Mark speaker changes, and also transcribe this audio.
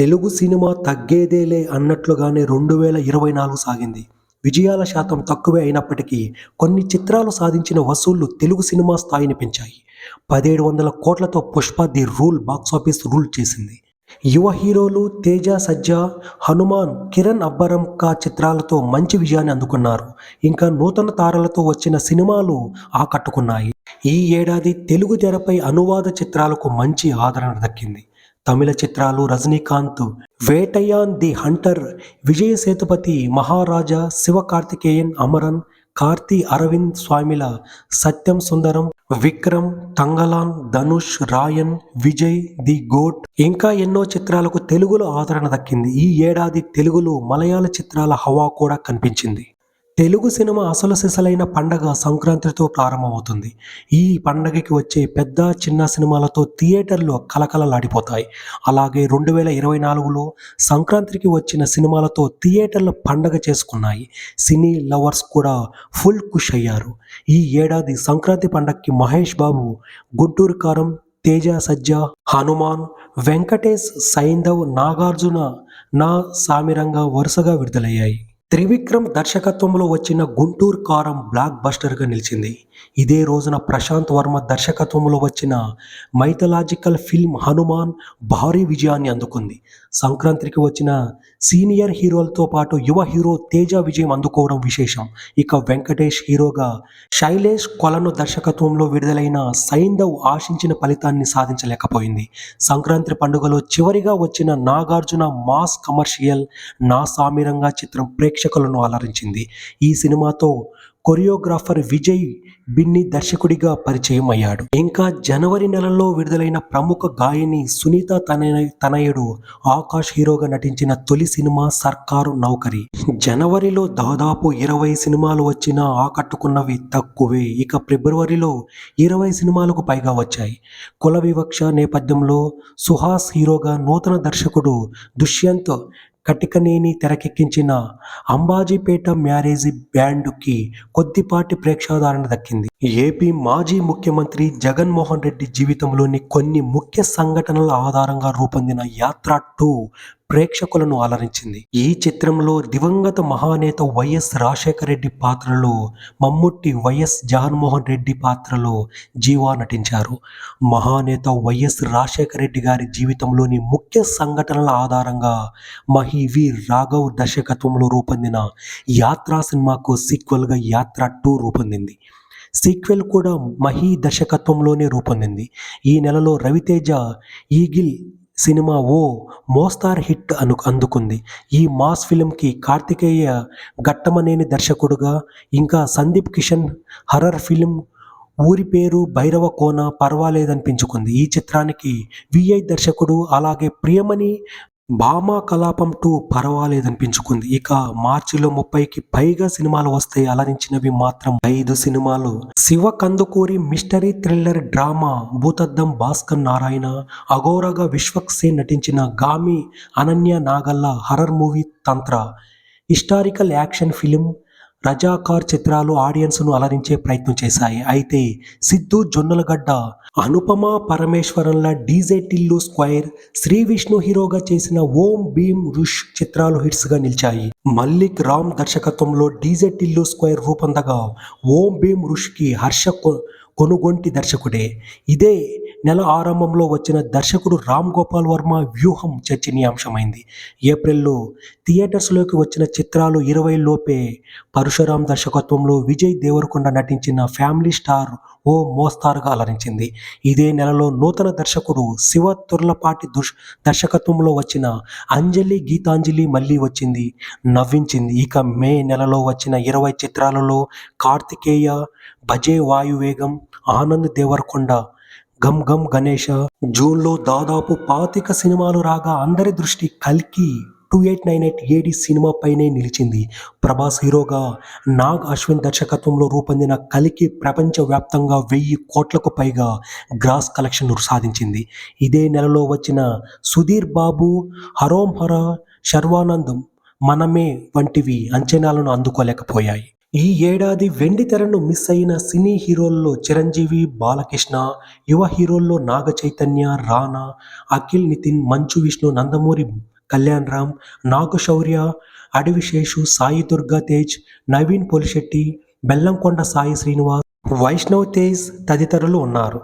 Speaker 1: Telugu cinema తగ్గేదేలే అన్నట్లుగానే 2024 సాగింది. విజయాల శాతం తక్కువే అయినప్పటికీ కొన్ని చిత్రాలు సాధించిన వసూళ్లు తెలుగు సినిమా స్థాయిని పెంచాయి. 1700 కోట్లతో 'Pushpa the rule' box office rule చేసింది. యువ హీరోలు తేజ సజ్జా, హనుమాన్, కిరణ్ అబ్బరం కా చిత్రాలతో మంచి విజయాన్ని అందుకున్నారు. ఇంకా నూతన తారలతో వచ్చిన సినిమాలు ఆకట్టుకున్నాయి. ఈ ఏడాది తెలుగు తెరపై అనువాద చిత్రాలకు మంచి ఆదరణ దక్కింది. తమిళ చిత్రాలు రజనీకాంత్ 'వేటయాన్ ది హంటర్', విజయ్ సేతుపతి 'మహారాజా', శివకార్తికేయన్ 'అమరన్', కార్తీ అరవింద్ స్వామిల 'సత్యం సుందరం', విక్రమ్, తంగలాన్, ధనుష్, రాయన్, విజయ్, ది గోట్ ఇంకా ఎన్నో చిత్రాలకు తెలుగులో ఆదరణ దక్కింది. ఈ ఏడాది తెలుగులో మలయాళ చిత్రాల హవా కూడా కనిపించింది. తెలుగు సినిమా అసలు సిసలైన పండగ సంక్రాంతితో ప్రారంభమవుతుంది. ఈ పండగకి వచ్చే పెద్ద చిన్న సినిమాలతో థియేటర్లు కలకలలాడిపోతాయి. అలాగే 2024లో సంక్రాంతికి వచ్చిన సినిమాలతో థియేటర్లు పండగ చేసుకున్నాయి. సినీ లవర్స్ కూడా ఫుల్ ఖుష్ అయ్యారు. ఈ ఏడాది సంక్రాంతి పండగకి మహేష్ బాబు 'గుంటూరు కారం', తేజ సజ్జా 'హనుమాన్', వెంకటేష్ 'సైంధవ్', నాగార్జున 'నా సామిరంగా' వరుసగా విడుదలయ్యాయి. త్రివిక్రమ్ దర్శకత్వంలో వచ్చిన 'గుంటూరు కారం' బ్లాక్ బస్టర్గా నిలిచింది. ఇదే రోజున ప్రశాంత్ వర్మ దర్శకత్వంలో వచ్చిన మైథలాజికల్ ఫిల్మ్ 'హనుమాన్' భారీ విజయాన్ని అందుకుంది. సంక్రాంతికి వచ్చిన సీనియర్ హీరోలతో పాటు యువ హీరో తేజ విజయం అందుకోవడం విశేషం. ఇక వెంకటేష్ హీరోగా శైలేష్ కొలను దర్శకత్వంలో విడుదలైన 'సైంధవ్' ఆశించిన ఫలితాన్ని సాధించలేకపోయింది. సంక్రాంతి పండుగలో చివరిగా వచ్చిన నాగార్జున మాస్ కమర్షియల్ 'నా సామిరంగా' చిత్రం ప్రేక్షకులను అలరించింది. ఈ సినిమాతో కొరియోగ్రాఫర్ విజయ్ బిన్ని దర్శకుడిగా పరిచయం అయ్యాడు. ఇంకా జనవరి నెలలో విడుదలైన ప్రముఖ గాయని సునీత తనయుడు ఆకాష్ హీరోగా నటించిన తొలి సినిమా 'సర్కారు నౌకరీ'. జనవరిలో దాదాపు 20 సినిమాలు వచ్చినా ఆకట్టుకున్నవి తక్కువే. ఇక ఫిబ్రవరిలో 20 సినిమాలకు పైగా వచ్చాయి. కుల వివక్ష నేపథ్యంలో సుహాస్ హీరోగా నూతన దర్శకుడు దుష్యంత్ కటికనేని తెరకెక్కించిన 'అంబాజీపేట మ్యారేజీ బ్యాండ్'కి కొద్దిపాటి ప్రేక్షాదరణ దక్కింది. ఏపీ మాజీ ముఖ్యమంత్రి జగన్మోహన్ రెడ్డి జీవితంలోని కొన్ని ముఖ్య సంఘటనల ఆధారంగా రూపొందిన 'యాత్ర 2' ప్రేక్షకులను అలరించింది. ఈ చిత్రంలో దివంగత మహానేత వైఎస్ రాజశేఖర రెడ్డి పాత్రలో మమ్ముట్టి, వైఎస్ జగన్మోహన్ రెడ్డి పాత్రలో జీవా నటించారు. మహానేత వైఎస్ రాజశేఖర రెడ్డి గారి జీవితంలోని ముఖ్య సంఘటనల ఆధారంగా మహి వి రాఘవ్ దర్శకత్వంలో రూపొందిన 'యాత్ర' సినిమాకు సీక్వెల్గా 'యాత్ర 2' రూపొందింది. సీక్వెల్ కూడా మహి దర్శకత్వంలోనే రూపొందింది. ఈ నెలలో రవితేజ 'ఈగిల్' సినిమా ఓ మోస్తరు హిట్ అందుకుంది. ఈ మాస్ ఫిల్మ్కి కార్తికేయ ఘట్టమనేని దర్శకుడుగా, ఇంకా సందీప్ కిషన్ హర్రర్ ఫిల్మ్ 'ఊరి పేరు భైరవకోన' పర్వాలేదనిపించుకుంది. ఈ చిత్రానికి విఐ దర్శకుడు. అలాగే ప్రియమణి భామా కలాపం 2 పర్వాలేదనిపించుకుంది. ఇక మార్చిలో 30కి పైగా సినిమాలు వస్తాయి. అలరించినవి మాత్రం 5 సినిమాలు. Siva Kandukuri mystery thriller drama 'Bhoothaddam Bhaskar Narayana', అఘోరాగా విశ్వక్ సేన్ నటించిన 'Gaami' Ananya Nagalla horror movie 'Tantra', historical action film 'Razakar' చిత్రాలు ఆడియన్స్ను అలరించే ప్రయత్నం చేశాయి. అయితే సిద్ధు జొన్నలగడ్డ, అనుపమ పరమేశ్వరన్ల 'డీజే టిల్లు స్క్వేర్', శ్రీ విష్ణు హీరోగా చేసిన 'ఓం భీమ్ రుష్' చిత్రాలు హిట్స్గా నిలిచాయి. మల్లిక్ రామ్ దర్శకత్వంలో 'డీజే టిల్లు స్క్వేర్' రూపొందగా 'ఓం భీమ్ రుష్'కి హర్ష కొనుగొంటి దర్శకుడే. ఇదే నెల ఆరంభంలో వచ్చిన దర్శకుడు రామ్ గోపాల్ వర్మ 'వ్యూహం' చర్చనీయాంశమైంది. ఏప్రిల్లో థియేటర్స్లోకి వచ్చిన చిత్రాలు 20 లోపే. పరశురామ్ దర్శకత్వంలో విజయ్ దేవరకొండ నటించిన 'ఫ్యామిలీ స్టార్' ఓ మోస్తరుగా అలరించింది. ఇదే నెలలో నూతన దర్శకుడు శివ తుర్లపాటి దర్శకత్వంలో వచ్చిన 'అంజలి గీతాంజలి' మళ్ళీ వచ్చింది, నవ్వించింది. ఇక మే నెలలో వచ్చిన 20 చిత్రాలలో కార్తికేయ, భజే వాయువేగం, ఆనంద్ దేవరకొండ, గమ్ గమ్ గణేష. జూన్లో దాదాపు 25 సినిమాలు రాగా అందరి దృష్టి 'కల్కి 2898 AD' సినిమాపైనే నిలిచింది. ప్రభాస్ హీరోగా నాగ్ అశ్విన్ దర్శకత్వంలో రూపొందిన 'కల్కి' ప్రపంచవ్యాప్తంగా 1000 కోట్లకు పైగా గ్రాస్ కలెక్షన్ సాధించింది. ఇదే నెలలో వచ్చిన సుధీర్ బాబు 'హరోం హర', శర్వానంద్ 'మనమే' వంటివి అంచనాలను అందుకోలేకపోయాయి. ఈ ఏడాది వెండి తెరను మిస్ అయిన సినీ హీరోల్లో చిరంజీవి, బాలకృష్ణ, యువ హీరోల్లో నాగ చైతన్య, రానా, అఖిల్ నితిన్, మంచు విష్ణు, నందమూరి కళ్యాణ్ రామ్, నాగశౌర్య, అడివిశేషు, సాయి దుర్గా తేజ్, నవీన్ పొలిశెట్టి, బెల్లంకొండ సాయి శ్రీనివాస్, వైష్ణవ్ తేజ్ తదితరులు ఉన్నారు.